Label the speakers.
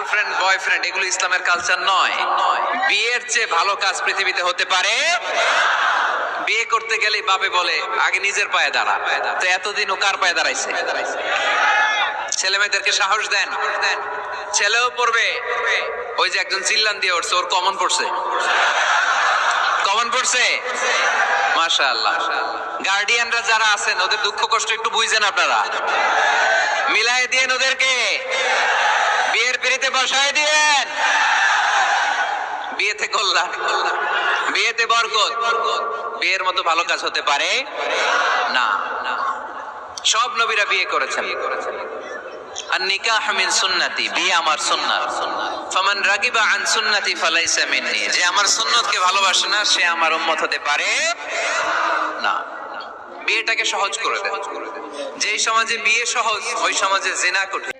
Speaker 1: Girlfriend boyfriend এগুলো ইসলামের culture নয়। বিয়ের চেয়ে ভালো কাজ পৃথিবীতে হতে পারে? বিয়ে করতে গেলে বাপে বলে আগে নিজের পায়ে দাঁড়া। তো এতদিন ও কার পায়ে দাঁড়াইছে? ছেলে মেয়েদেরকে সাহস দেন, ছেলেও পড়বে। ওই যে একজন চিল্লান দিয়ে উঠছে, ওর কমন পড়ছে, কমন পড়ছে। মাশাআল্লাহ। গার্ডিয়ানরা যারা আছেন ওদের দুঃখ কষ্ট একটু বুঝেন আপনারা, মিলাই দিয়েন ওদেরকে, বিয়ের পিড়িতে বসায় দিয়েন। বিয়েতে কল্যাণ, বিয়েতে বরকত। বিয়ের মতো ভালো কাজ হতে পারে না। সব নবীরা বিয়ে করেছেন। আর নিকাহ মিন সুন্নতি, বিয়ে আমার সুন্নাত। ফামান রাগিবা আন সুন্নতি ফালাইসা মিন্নি, যে আমার সুন্নতকে ভালোবাসে না সে আমার উম্মত হতে পারে না। বিয়েটাকে সহজ করে দেন। যেই সমাজে বিয়ে সহজ ওই সমাজে জিনা কঠিন।